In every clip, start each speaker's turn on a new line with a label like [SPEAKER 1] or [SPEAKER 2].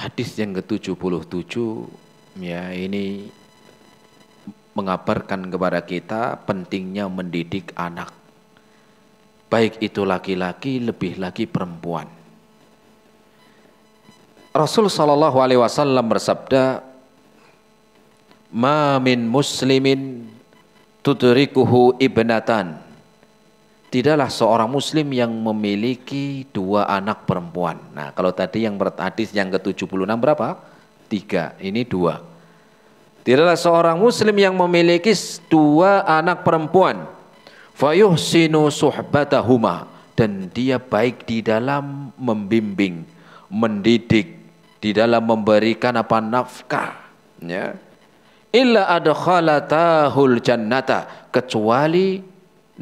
[SPEAKER 1] Hadis yang ke-77 ya ini mengabarkan kepada kita pentingnya mendidik anak. Baik itu laki-laki, lebih lagi perempuan. Rasul sallallahu alaihi wasallam bersabda, "Ma min muslimin tudrikuhu ibnatan." Tidaklah seorang muslim yang memiliki dua anak perempuan. Nah, kalau tadi yang hadis yang ke-76 berapa? 3, ini 2. Tidaklah seorang muslim yang memiliki dua anak perempuan. Fayuhsinu suhbatahuma, dan dia baik di dalam membimbing, mendidik, di dalam memberikan nafkah, ya. Illa adkhalatahul jannata, kecuali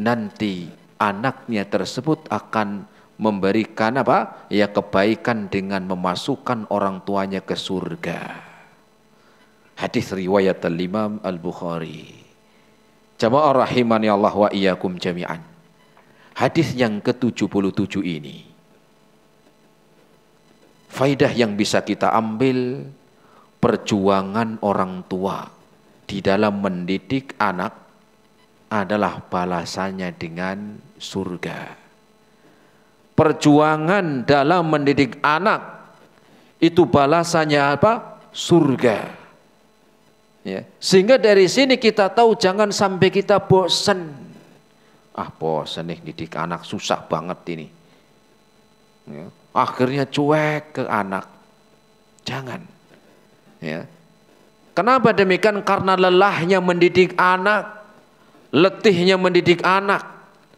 [SPEAKER 1] nanti anaknya tersebut akan memberikan kebaikan dengan memasukkan orang tuanya ke surga. Hadis riwayat Imam Al-Bukhari. Jamaah rahimani Allah wa iyyakum jami'an. Hadis yang ke-77 ini, faidah yang bisa kita ambil, perjuangan orang tua di dalam mendidik anak adalah balasannya dengan surga. Perjuangan dalam mendidik anak itu balasannya apa? Surga. Ya. Sehingga dari sini kita tahu jangan sampai kita bosan. Bosan nih didik anak, susah banget ini. Ya. Akhirnya cuek ke anak. Jangan. Ya. Kenapa demikian? Karena lelahnya mendidik anak, letihnya mendidik anak,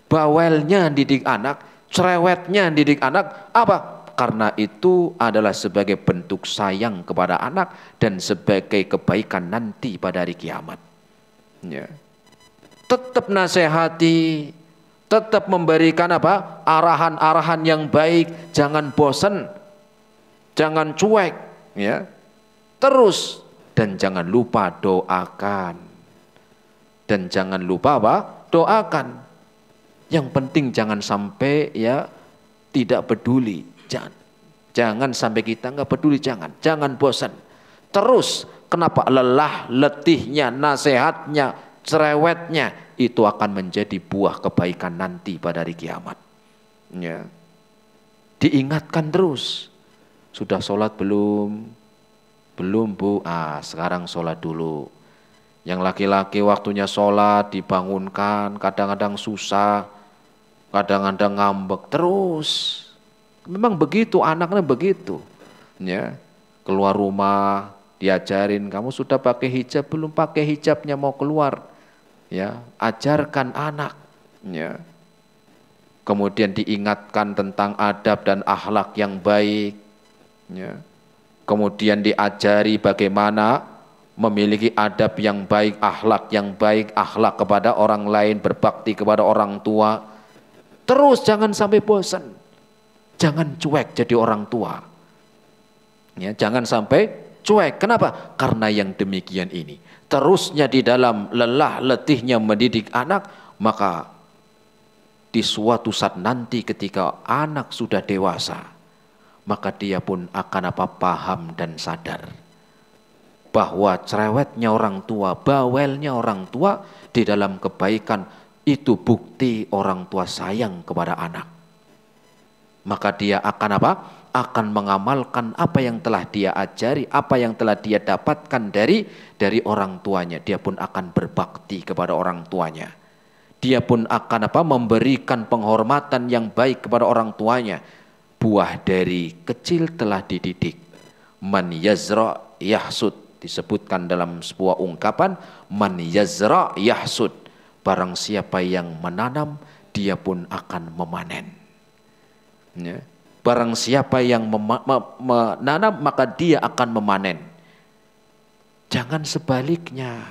[SPEAKER 1] bawelnya didik anak, cerewetnya didik anak. Apa? Karena itu adalah sebagai bentuk sayang kepada anak dan sebagai kebaikan nanti pada hari kiamat. Ya. Tetap nasihati, tetap memberikan arahan-arahan yang baik, jangan bosan, jangan cuek, ya. Terus, dan jangan lupa doakan. Dan jangan lupa doakan. Yang penting jangan sampai tidak peduli. Jangan sampai kita nggak peduli, jangan bosan. Terus, kenapa? Lelah, letihnya, nasihatnya, cerewetnya itu akan menjadi buah kebaikan nanti pada hari kiamat. Ya. Diingatkan terus. Sudah sholat belum? Belum, Bu. Sekarang sholat dulu. Yang laki-laki waktunya sholat dibangunkan, kadang-kadang susah, kadang-kadang ngambek terus. Memang begitu, anaknya begitu. Ya, keluar rumah diajarin, kamu sudah pakai hijab belum? Pakai hijabnya mau keluar. Ya, ajarkan anak. Ya. Kemudian diingatkan tentang adab dan akhlak yang baik. Ya. Kemudian diajari bagaimana memiliki adab yang baik, akhlak kepada orang lain, berbakti kepada orang tua. Terus jangan sampai bosan. Jangan cuek jadi orang tua. Ya, jangan sampai cuek. Kenapa? Karena yang demikian ini, terusnya di dalam lelah letihnya mendidik anak, maka di suatu saat nanti ketika anak sudah dewasa, maka dia pun akan paham dan sadar bahwa cerewetnya orang tua, bawelnya orang tua di dalam kebaikan itu bukti orang tua sayang kepada anak. Maka dia akan akan mengamalkan apa yang telah dia ajari, apa yang telah dia dapatkan dari orang tuanya. Dia pun akan berbakti kepada orang tuanya. Dia pun akan memberikan penghormatan yang baik kepada orang tuanya. Buah dari kecil telah dididik. Man yazra yahsud. Disebutkan dalam sebuah ungkapan, man yazra yahsud. Barang siapa yang menanam, dia pun akan memanen. Ya. Barang siapa yang menanam, maka dia akan memanen. Jangan sebaliknya.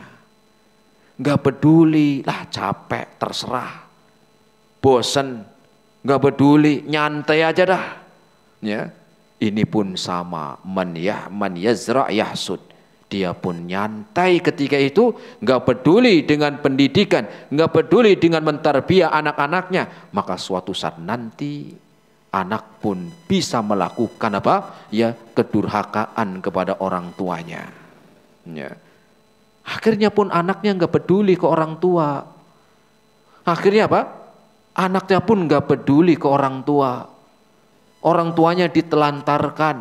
[SPEAKER 1] Gak peduli, capek, terserah. Bosen, gak peduli, nyantai aja dah. Ya. Ini pun sama, man yazra yahsud. Dia pun nyantai ketika itu, nggak peduli dengan pendidikan, nggak peduli dengan mentarbiah anak-anaknya. Maka suatu saat nanti anak pun bisa melakukan apa? Ya, kedurhakaan kepada orang tuanya. Ya. Akhirnya pun anaknya nggak peduli ke orang tua. Akhirnya apa? Anaknya pun nggak peduli ke orang tua. Orang tuanya ditelantarkan,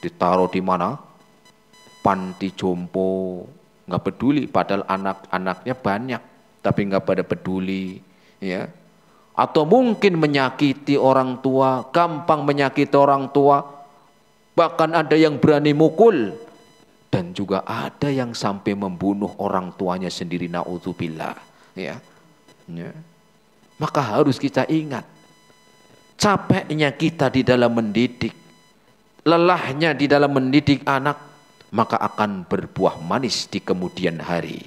[SPEAKER 1] ditaruh di mana? Panti jompo, nggak peduli. Padahal anak-anaknya banyak, tapi nggak pada peduli. Ya. Atau mungkin menyakiti orang tua, gampang menyakiti orang tua. Bahkan ada yang berani mukul. Dan juga ada yang sampai membunuh orang tuanya sendiri, na'udzubillah. Ya. Ya. Maka harus kita ingat, capeknya kita di dalam mendidik, lelahnya di dalam mendidik anak, maka akan berbuah manis di kemudian hari.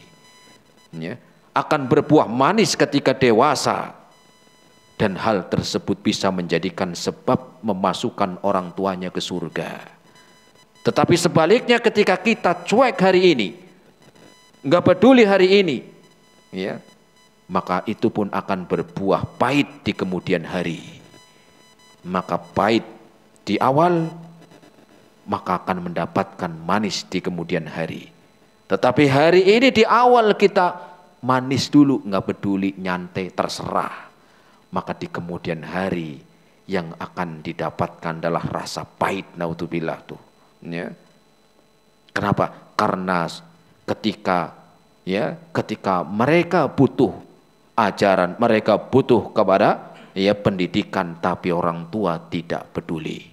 [SPEAKER 1] Ya. Akan berbuah manis ketika dewasa. Dan hal tersebut bisa menjadikan sebab memasukkan orang tuanya ke surga. Tetapi sebaliknya ketika kita cuek hari ini, nggak peduli hari ini, ya, maka itu pun akan berbuah pahit di kemudian hari. Maka pahit di awal, maka akan mendapatkan manis di kemudian hari. Tetapi hari ini di awal kita manis dulu, nggak peduli, nyantai, terserah. Maka di kemudian hari yang akan didapatkan adalah rasa pahit, naudzubillah tuh. Ya. Kenapa? Karena ketika mereka butuh ajaran, mereka butuh kepada pendidikan, tapi orang tua tidak peduli.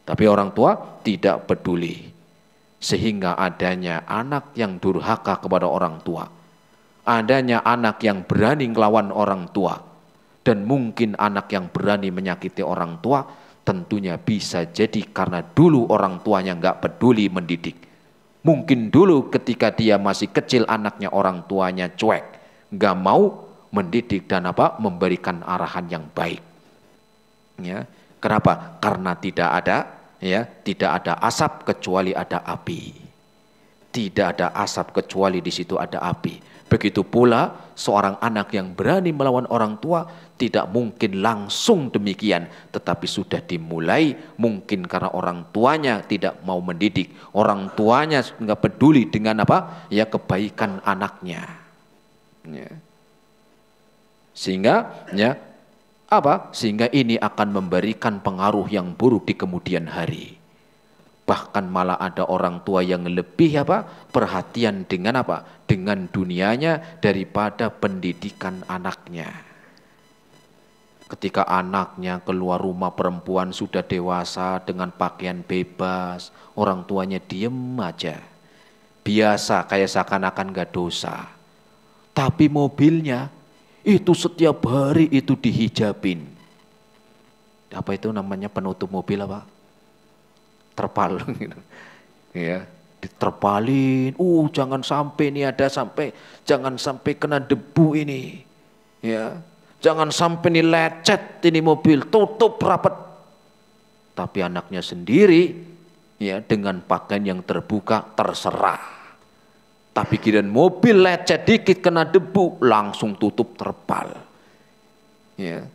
[SPEAKER 1] Tapi orang tua tidak peduli. Sehingga adanya anak yang durhaka kepada orang tua. Adanya anak yang berani ngelawan orang tua. Dan mungkin anak yang berani menyakiti orang tua tentunya bisa jadi karena dulu orang tuanya nggak peduli mendidik. Mungkin dulu ketika dia masih kecil anaknya orang tuanya cuek, nggak mau mendidik dan memberikan arahan yang baik. Ya, kenapa? Karena tidak ada asap kecuali ada api. Tidak ada asap kecuali di situ ada api. Begitu pula seorang anak yang berani melawan orang tua tidak mungkin langsung demikian, tetapi sudah dimulai mungkin karena orang tuanya tidak mau mendidik, orang tuanya nggak peduli dengan kebaikan anaknya. Ya. Sehingga Sehingga ini akan memberikan pengaruh yang buruk di kemudian hari. Bahkan malah ada orang tua yang lebih perhatian dengan dengan dunianya daripada pendidikan anaknya. Ketika anaknya keluar rumah perempuan sudah dewasa dengan pakaian bebas, orang tuanya diem aja. Biasa kayak seakan-akan gak dosa. Tapi mobilnya itu setiap hari itu dihijabin. Apa itu namanya penutup mobil terpal gitu. Ya, diterpalin. Jangan sampai jangan sampai kena debu ini. Ya. Jangan sampai nih lecet ini mobil, tutup rapat. Tapi anaknya sendiri dengan pakaian yang terbuka terserah. Tapi kirain mobil lecet dikit kena debu langsung tutup terpal. Ya.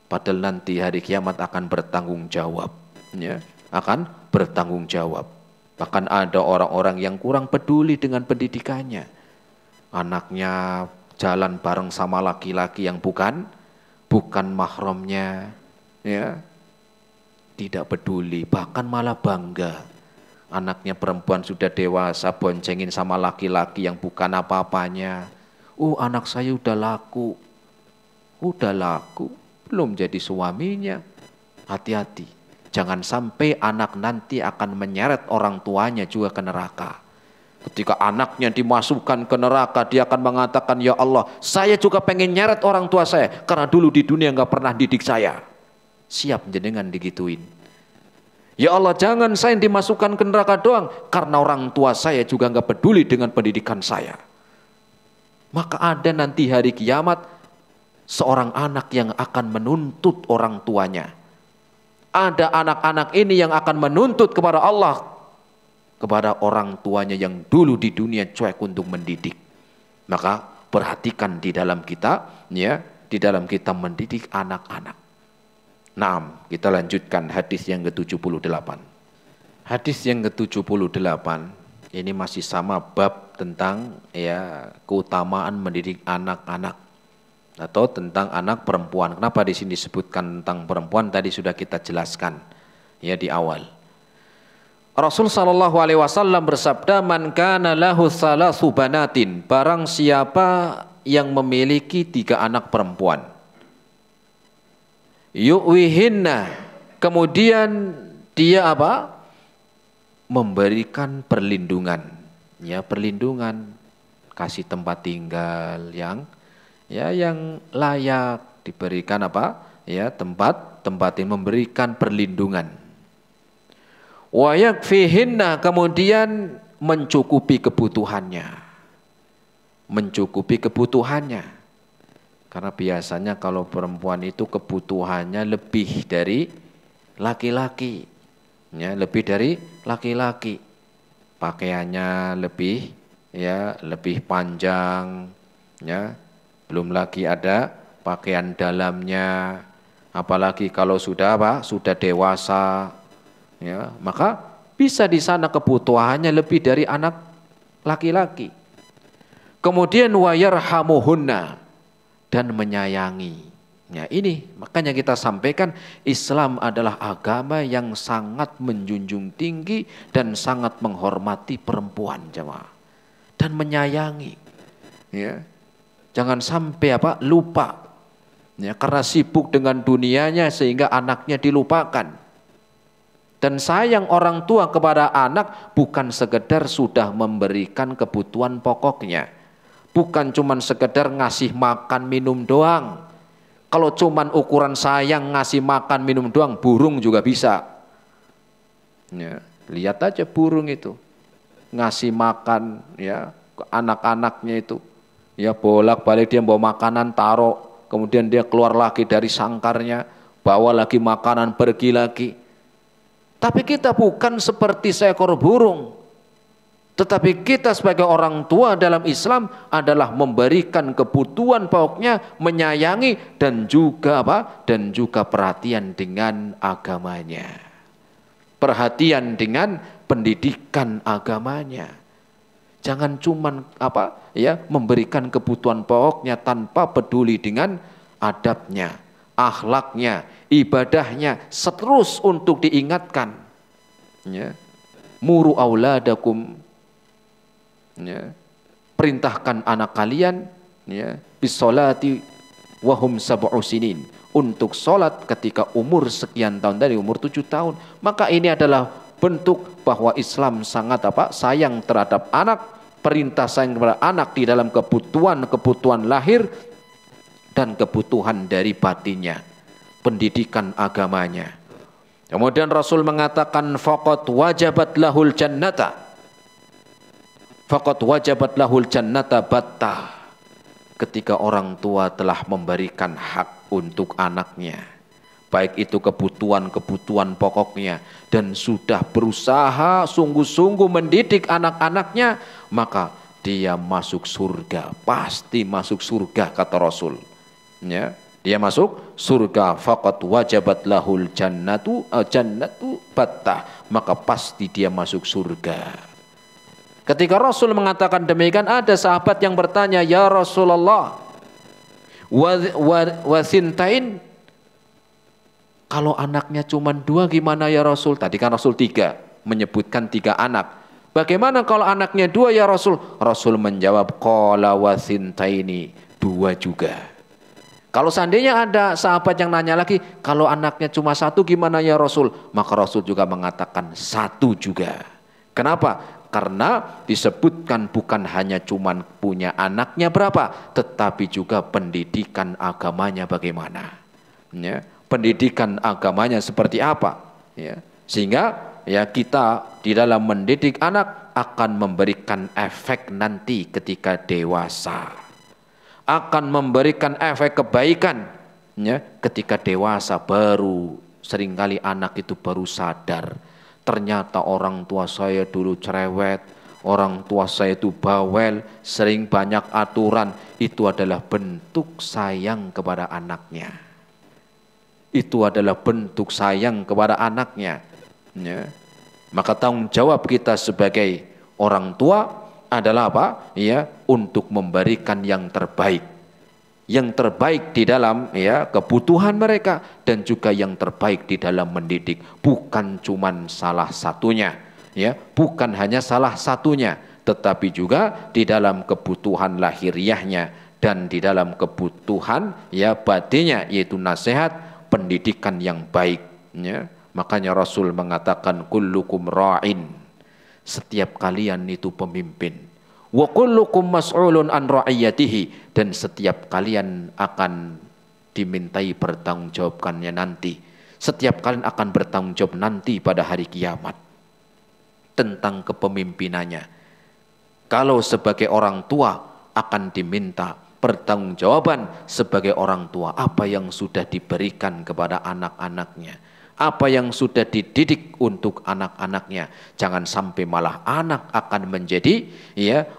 [SPEAKER 1] Padahal nanti hari kiamat akan bertanggung jawab. Ya. Akan bertanggung jawab. Bahkan ada orang-orang yang kurang peduli dengan pendidikannya. Anaknya jalan bareng sama laki-laki yang bukan mahramnya, ya, tidak peduli, bahkan malah bangga. Anaknya perempuan sudah dewasa boncengin sama laki-laki yang bukan apa-apanya. Anak saya udah laku, belum jadi suaminya. Hati-hati. Jangan sampai anak nanti akan menyeret orang tuanya juga ke neraka. Ketika anaknya dimasukkan ke neraka, dia akan mengatakan, ya Allah, saya juga pengen nyeret orang tua saya, karena dulu di dunia gak pernah didik saya. Siap jenengan digituin. Ya Allah, jangan saya dimasukkan ke neraka doang, karena orang tua saya juga gak peduli dengan pendidikan saya. Maka ada nanti hari kiamat, seorang anak yang akan menuntut orang tuanya. Ada anak-anak ini yang akan menuntut kepada Allah, kepada orang tuanya yang dulu di dunia cuek untuk mendidik. Maka perhatikan di dalam kita mendidik anak-anak. Nah, kita lanjutkan hadis yang ke-78. Hadis yang ke-78 ini masih sama bab tentang ya keutamaan mendidik anak-anak atau tentang anak perempuan. Kenapa di sini disebutkan tentang perempuan? Tadi sudah kita jelaskan ya di awal. Rasul sallallahu alaihi wasallam bersabda, "Man kana lahu salasu banatin," barang siapa yang memiliki 3 anak perempuan, yu'wihinna, kemudian dia apa? Memberikan perlindungan, ya perlindungan, kasih tempat tinggal yang layak, diberikan apa? Ya tempat yang memberikan perlindungan. Wa yakfihinna, kemudian mencukupi kebutuhannya. Karena biasanya kalau perempuan itu kebutuhannya lebih dari laki-laki. Ya, lebih dari laki-laki. Pakaiannya lebih panjang, ya. Belum lagi ada pakaian dalamnya. Apalagi kalau sudah dewasa, ya, maka bisa di sana kebutuhannya lebih dari anak laki-laki. Kemudian wayarhamuhunna, dan menyayangi. Ya, ini makanya kita sampaikan Islam adalah agama yang sangat menjunjung tinggi dan sangat menghormati perempuan, jemaah, dan menyayangi. Ya, jangan sampai lupa. Ya, karena sibuk dengan dunianya sehingga anaknya dilupakan. Dan sayang orang tua kepada anak bukan sekedar sudah memberikan kebutuhan pokoknya, bukan cuman sekedar ngasih makan minum doang. Kalau cuman ukuran sayang ngasih makan minum doang, burung juga bisa. Ya, lihat aja burung itu ngasih makan ya anak-anaknya itu, ya bolak-balik dia bawa makanan taruh, kemudian dia keluar lagi dari sangkarnya, bawa lagi makanan, pergi lagi. Tapi kita bukan seperti seekor burung. Tetapi kita sebagai orang tua dalam Islam adalah memberikan kebutuhan pokoknya, menyayangi dan juga Dan juga perhatian dengan agamanya. Perhatian dengan pendidikan agamanya. Jangan cuman memberikan kebutuhan pokoknya tanpa peduli dengan adabnya, akhlaknya, ibadahnya, terus untuk diingatkan. Ya. Muru auladakum, ya, perintahkan anak kalian ya bisolati wahum sab'u sinin, untuk sholat ketika umur sekian tahun, dari umur 7 tahun. Maka ini adalah bentuk bahwa Islam sangat sayang terhadap anak, perintah sayang kepada anak di dalam kebutuhan lahir dan kebutuhan dari batinnya, pendidikan agamanya. Kemudian Rasul mengatakan faqad wajabat lahul jannata, faqad wajabat lahul jannata batta, ketika orang tua telah memberikan hak untuk anaknya, baik itu kebutuhan pokoknya, dan sudah berusaha sungguh-sungguh mendidik anak-anaknya, maka dia masuk surga, pasti masuk surga kata Rasul. Ya, dia masuk surga. Faqad wajabat lahul jannatu batta, maka pasti dia masuk surga. Ketika Rasul mengatakan demikian, ada sahabat yang bertanya, "Ya Rasulullah, wasintain, kalau anaknya cuma 2 gimana ya Rasul?" Tadi kan Rasul 3, menyebutkan 3 anak. Bagaimana kalau anaknya 2 ya Rasul? Rasul menjawab, qala wasintaini, 2 juga. Kalau seandainya ada sahabat yang nanya lagi, kalau anaknya cuma 1 gimana ya Rasul? Maka Rasul juga mengatakan 1 juga. Kenapa? Karena disebutkan bukan hanya cuman punya anaknya berapa, tetapi juga pendidikan agamanya bagaimana. Ya, pendidikan agamanya seperti apa. Ya, sehingga ya kita di dalam mendidik anak akan memberikan efek nanti ketika dewasa. Akan memberikan efek kebaikan ya, ketika dewasa. Baru seringkali anak itu baru sadar, ternyata orang tua saya dulu cerewet, orang tua saya itu bawel, sering banyak aturan. Itu adalah bentuk sayang kepada anaknya. itu adalah bentuk sayang kepada anaknya. Ya. Maka tanggung jawab kita sebagai orang tua adalah apa? Ya, untuk memberikan yang terbaik. Yang terbaik di dalam ya kebutuhan mereka dan juga yang terbaik di dalam mendidik. Bukan cuman salah satunya, ya, bukan hanya salah satunya, tetapi juga di dalam kebutuhan lahiriahnya dan di dalam kebutuhan ya batinnya, yaitu nasihat, pendidikan yang baik. Ya. Makanya Rasul mengatakan kullukum ra'in, setiap kalian itu pemimpin. Wa kullukum mas'ulun an ra'iyatihi, dan setiap kalian akan dimintai pertanggungjawabkannya nanti. Setiap kalian akan bertanggung jawab nanti pada hari kiamat tentang kepemimpinannya. Kalau sebagai orang tua akan diminta pertanggungjawaban sebagai orang tua apa yang sudah diberikan kepada anak-anaknya, apa yang sudah dididik untuk anak-anaknya. Jangan sampai malah anak akan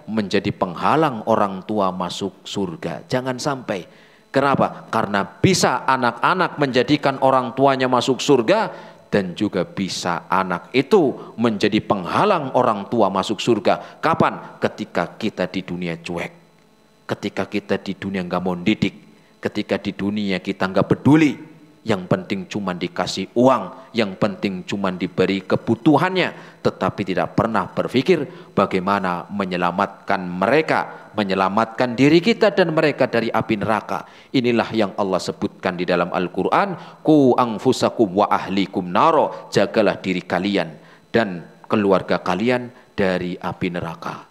[SPEAKER 1] menjadi penghalang orang tua masuk surga. Jangan sampai. Kenapa? Karena bisa anak-anak menjadikan orang tuanya masuk surga, dan juga bisa anak itu menjadi penghalang orang tua masuk surga. Kapan? Ketika kita di dunia cuek, ketika kita di dunia nggak mau didik, ketika di dunia kita nggak peduli. Yang penting cuma dikasih uang, yang penting cuma diberi kebutuhannya, tetapi tidak pernah berpikir bagaimana menyelamatkan mereka, menyelamatkan diri kita dan mereka dari api neraka. Inilah yang Allah sebutkan di dalam Al-Quran, ku anfusakum wa ahlikum naro, jagalah diri kalian dan keluarga kalian dari api neraka.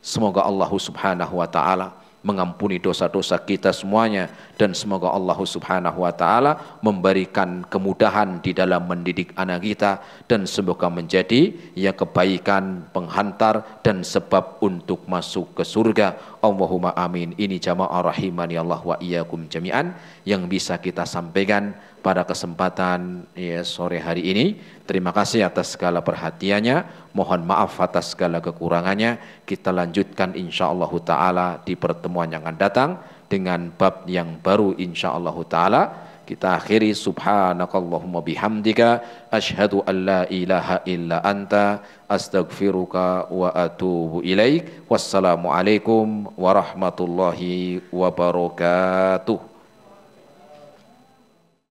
[SPEAKER 1] Semoga Allah Subhanahu wa ta'ala mengampuni dosa-dosa kita semuanya, dan semoga Allah Subhanahu wa ta'ala memberikan kemudahan di dalam mendidik anak kita, dan semoga menjadi ya kebaikan penghantar dan sebab untuk masuk ke surga. Allahumma amin. Ini jamaah rahimani Allah wa iyyakum jami'an yang bisa kita sampaikan pada kesempatan ya sore hari ini. Terima kasih atas segala perhatiannya. Mohon maaf atas segala kekurangannya. Kita lanjutkan insyaallah ta'ala di pertemuan yang akan datang dengan bab yang baru insyaallah ta'ala. Kita akhiri subhanakallahumma bihamdika asyhadu an la ilaha illa anta astaghfiruka wa atubu ilaik. Wassalamualaikum warahmatullahi wabarakatuh.